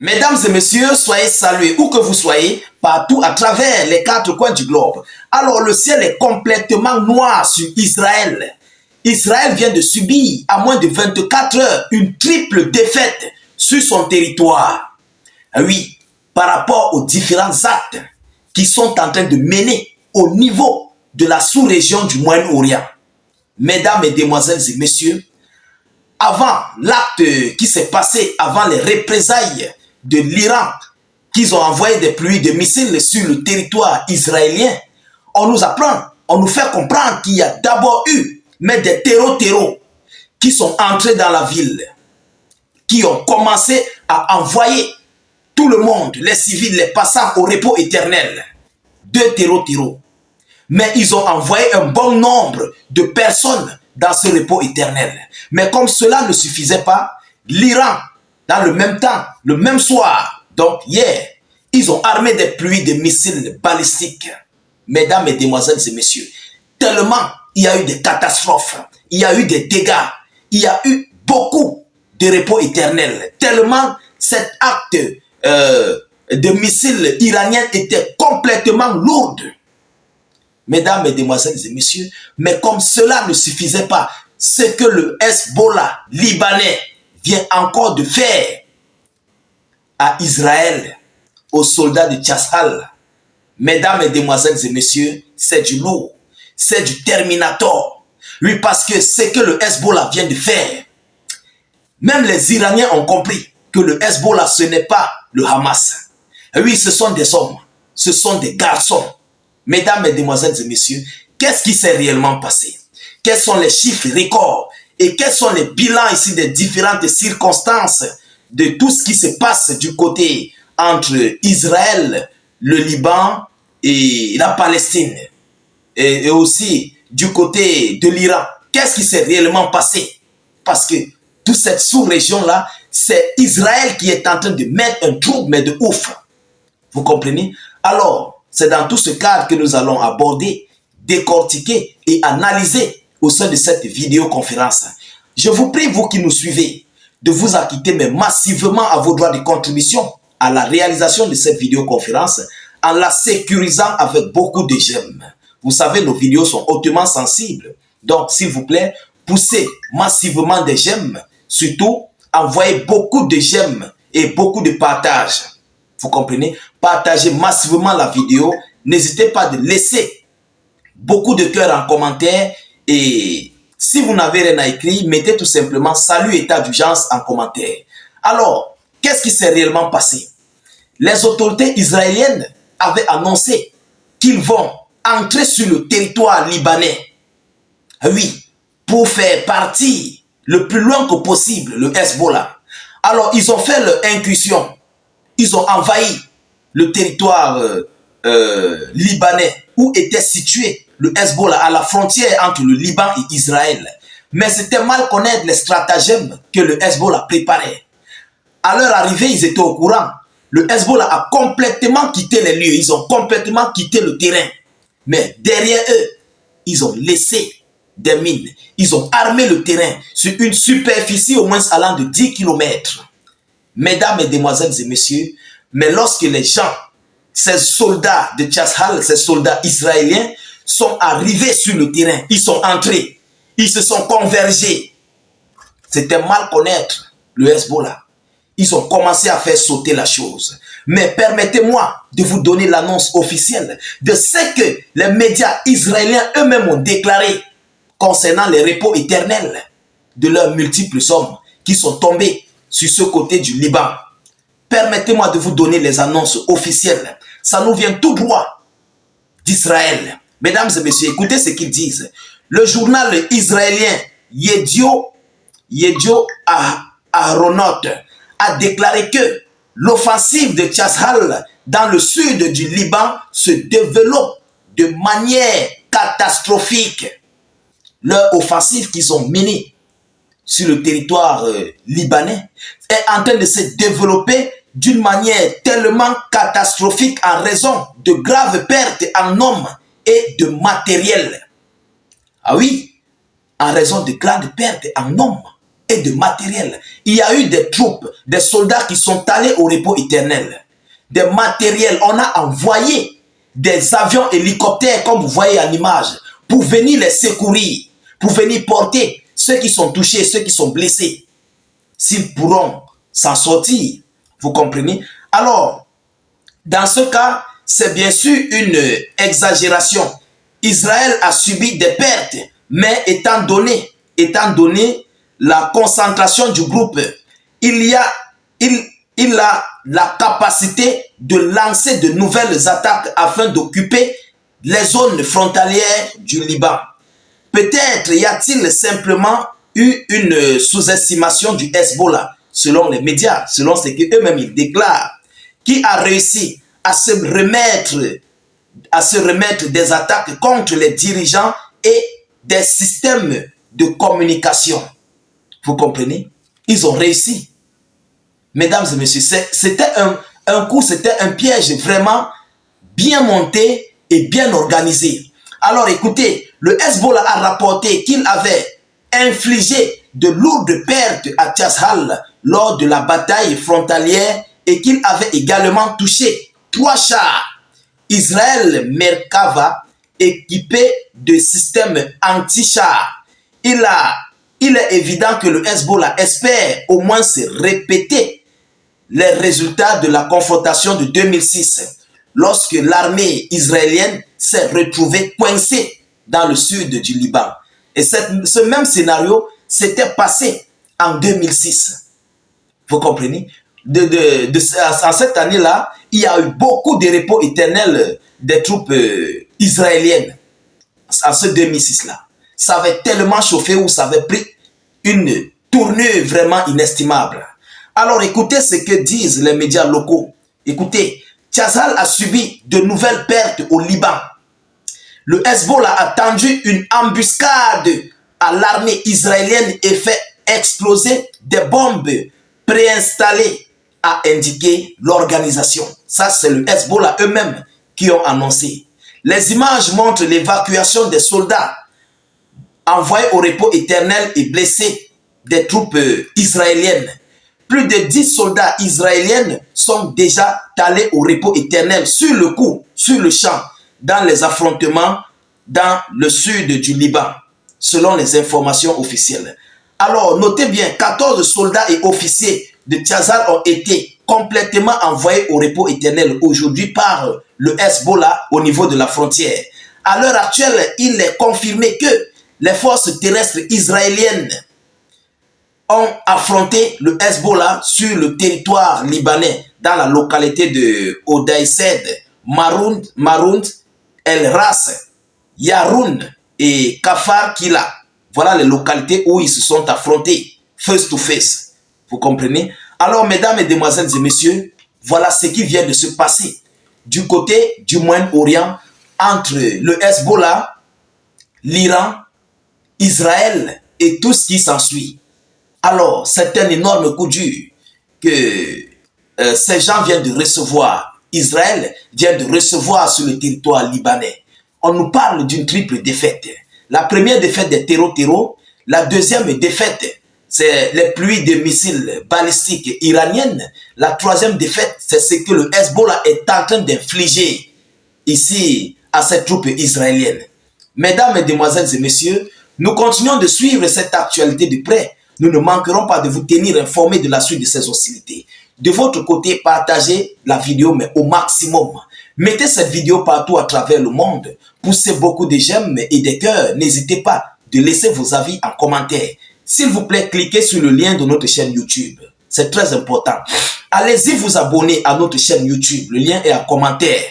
Mesdames et messieurs, soyez salués où que vous soyez, partout à travers les quatre coins du globe. Alors le ciel est complètement noir sur Israël. Israël vient de subir à moins de 24 heures une triple défaite sur son territoire. Oui, par rapport aux différents actes qui sont en train de mener au niveau de la sous-région du Moyen-Orient. Mesdames, Mesdemoiselles et messieurs, avant l'acte qui s'est passé, avant les représailles de l'Iran, qu'ils ont envoyé des pluies de missiles sur le territoire israélien, on nous apprend, on nous fait comprendre qu'il y a d'abord eu des terreaux qui sont entrés dans la ville, qui ont commencé à envoyer tout le monde, les civils, les passants au repos éternel. Deux terreaux. Mais ils ont envoyé un bon nombre de personnes dans ce repos éternel. Mais comme cela ne suffisait pas, l'Iran, dans le même temps, le même soir, donc hier, ils ont armé des pluies de missiles balistiques. Mesdames, Mesdemoiselles et messieurs, tellement il y a eu des catastrophes, il y a eu des dégâts, il y a eu beaucoup de repos éternel. Tellement cet acte de missiles iraniens était complètement lourd. Mesdames, Mesdemoiselles et messieurs, mais comme cela ne suffisait pas, ce que le Hezbollah libanais vient encore de faire à Israël, aux soldats de Tchasal, mesdames, Mesdemoiselles et messieurs, c'est du lourd, c'est du Terminator. Oui, parce que ce que le Hezbollah vient de faire, même les Iraniens ont compris que le Hezbollah, ce n'est pas le Hamas. Oui, ce sont des hommes, ce sont des garçons. Mesdames, Mesdemoiselles et messieurs, qu'est-ce qui s'est réellement passé? Quels sont les chiffres records? Et quels sont les bilans ici des différentes circonstances de tout ce qui se passe du côté entre Israël, le Liban et la Palestine? Et aussi du côté de l'Iran. Qu'est-ce qui s'est réellement passé? Parce que toute cette sous-région-là, c'est Israël qui est en train de mettre un trouble, mais de ouf. Vous comprenez? Alors, c'est dans tout ce cadre que nous allons aborder, décortiquer et analyser au sein de cette vidéoconférence. Je vous prie, vous qui nous suivez, de vous acquitter mais massivement à vos droits de contribution à la réalisation de cette vidéoconférence en la sécurisant avec beaucoup de j'aime. Vous savez, nos vidéos sont hautement sensibles. Donc, s'il vous plaît, poussez massivement des j'aime. Surtout, envoyez beaucoup de j'aime et beaucoup de partage. Vous comprenez? Partagez massivement la vidéo. N'hésitez pas de laisser beaucoup de cœur en commentaire. Et si vous n'avez rien à écrire, mettez tout simplement salut état d'urgence en commentaire. Alors, qu'est-ce qui s'est réellement passé? Les autorités israéliennes avaient annoncé qu'ils vont entrer sur le territoire libanais. Oui, pour faire partir le plus loin que possible le Hezbollah. Alors, ils ont fait leur incursion. Ils ont envahi le territoire libanais où était situé le Hezbollah à la frontière entre le Liban et Israël. Mais c'était mal connaître les stratagèmes que le Hezbollah préparait. À leur arrivée, ils étaient au courant. Le Hezbollah a complètement quitté les lieux. Ils ont complètement quitté le terrain. Mais derrière eux, ils ont laissé des mines. Ils ont armé le terrain sur une superficie au moins allant de 10 km. Mesdames, Mesdemoiselles et messieurs, mais lorsque les gens, ces soldats de Tchasal, ces soldats israéliens, sont arrivés sur le terrain, ils sont entrés, ils se sont convergés. C'était mal connaître le Hezbollah. Ils ont commencé à faire sauter la chose. Mais permettez-moi de vous donner l'annonce officielle de ce que les médias israéliens eux-mêmes ont déclaré concernant les repos éternels de leurs multiples hommes qui sont tombés sur ce côté du Liban. Permettez-moi de vous donner les annonces officielles. Ça nous vient tout droit d'Israël. Mesdames et messieurs, écoutez ce qu'ils disent. Le journal israélien Yedioth Ahronot a déclaré que l'offensive de Tchasal dans le sud du Liban se développe de manière catastrophique. Leur offensive qu'ils ont menée sur le territoire libanais est en train de se développer d'une manière tellement catastrophique en raison de graves pertes en hommes et de matériel. Ah oui, en raison de grandes pertes en hommes et de matériel. Il y a eu des troupes, des soldats qui sont allés au repos éternel. Des matériels, on a envoyé des avions hélicoptères, comme vous voyez en image, pour venir les secourir, pour venir porter ceux qui sont touchés, ceux qui sont blessés. S'ils pourront s'en sortir, vous comprenez? Alors, dans ce cas, c'est bien sûr une exagération. Israël a subi des pertes, mais étant donné la concentration du groupe, il a la capacité de lancer de nouvelles attaques afin d'occuper les zones frontalières du Liban. Peut-être y a-t-il simplement eu une sous-estimation du Hezbollah, selon les médias, selon ce qu'eux-mêmes ils déclarent, qui a réussi à se remettre des attaques contre les dirigeants et des systèmes de communication. Vous comprenez? Ils ont réussi. Mesdames et messieurs, c'était un coup, c'était un piège vraiment bien monté et bien organisé. Alors écoutez, le Hezbollah a rapporté qu'il avait infligé de lourdes pertes à Tchazal lors de la bataille frontalière et qu'il avait également touché 3 chars Israël Merkava équipés de systèmes anti-chars. Il est évident que le Hezbollah espère au moins se répéter les résultats de la confrontation de 2006, lorsque l'armée israélienne s'est retrouvée coincée dans le sud du Liban. Et ce même scénario s'était passé en 2006. Vous comprenez? En cette année-là, il y a eu beaucoup de repos éternels des troupes israéliennes. En ce 2006-là. Ça avait tellement chauffé ou ça avait pris une tournure vraiment inestimable. Alors écoutez ce que disent les médias locaux. Écoutez, Tchazal a subi de nouvelles pertes au Liban. Le Hezbollah a tendu une embuscade à l'armée israélienne et fait exploser des bombes préinstallées, a indiqué l'organisation. Ça, c'est le Hezbollah eux-mêmes qui ont annoncé. Les images montrent l'évacuation des soldats envoyés au repos éternel et blessés des troupes israéliennes. Plus de 10 soldats israéliens sont déjà allés au repos éternel sur le coup, sur le champ, dans les affrontements dans le sud du Liban, selon les informations officielles. Alors, notez bien, 14 soldats et officiers de Tchazal ont été complètement envoyés au repos éternel aujourd'hui par le Hezbollah au niveau de la frontière. À l'heure actuelle, il est confirmé que les forces terrestres israéliennes ont affronté le Hezbollah sur le territoire libanais dans la localité de Odaïsed, Maround, El Ras, Yaroun et Kafar Kila. Voilà les localités où ils se sont affrontés face to face. Vous comprenez? Alors, mesdames, mesdemoiselles et messieurs, voilà ce qui vient de se passer du côté du Moyen-Orient entre le Hezbollah, l'Iran, Israël et tout ce qui s'ensuit. Alors, c'est un énorme coup dur que ces gens viennent de recevoir. Israël vient de recevoir sur le territoire libanais. On nous parle d'une triple défaite. La première défaite des terreaux, la deuxième défaite, c'est les pluies de missiles balistiques iraniennes. La troisième défaite, c'est ce que le Hezbollah est en train d'infliger ici à cette troupe israélienne. Mesdames, mesdemoiselles et messieurs, nous continuons de suivre cette actualité de près. Nous ne manquerons pas de vous tenir informés de la suite de ces hostilités. De votre côté, partagez la vidéo, mais au maximum. Mettez cette vidéo partout à travers le monde. Poussez beaucoup de j'aime et des cœurs. N'hésitez pas de laisser vos avis en commentaire. S'il vous plaît, cliquez sur le lien de notre chaîne YouTube. C'est très important. Allez-y vous abonner à notre chaîne YouTube. Le lien est en commentaire.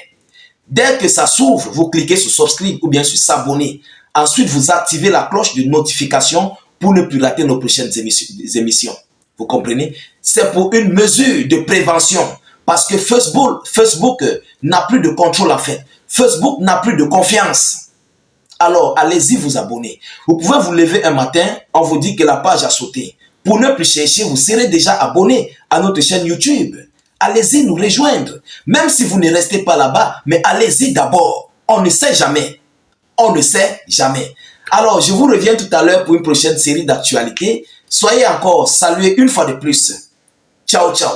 Dès que ça s'ouvre, vous cliquez sur subscribe ou bien sur s'abonner. Ensuite, vous activez la cloche de notification pour ne plus rater nos prochaines émissions. Vous comprenez? C'est pour une mesure de prévention. Parce que Facebook n'a plus de contrôle en fait. Facebook n'a plus de confiance. Alors, allez-y vous abonner. Vous pouvez vous lever un matin, on vous dit que la page a sauté. Pour ne plus chercher, vous serez déjà abonné à notre chaîne YouTube. Allez-y nous rejoindre. Même si vous ne restez pas là-bas, mais allez-y d'abord. On ne sait jamais. On ne sait jamais. Alors, je vous reviens tout à l'heure pour une prochaine série d'actualités Soyez encore salués une fois de plus. Ciao, ciao.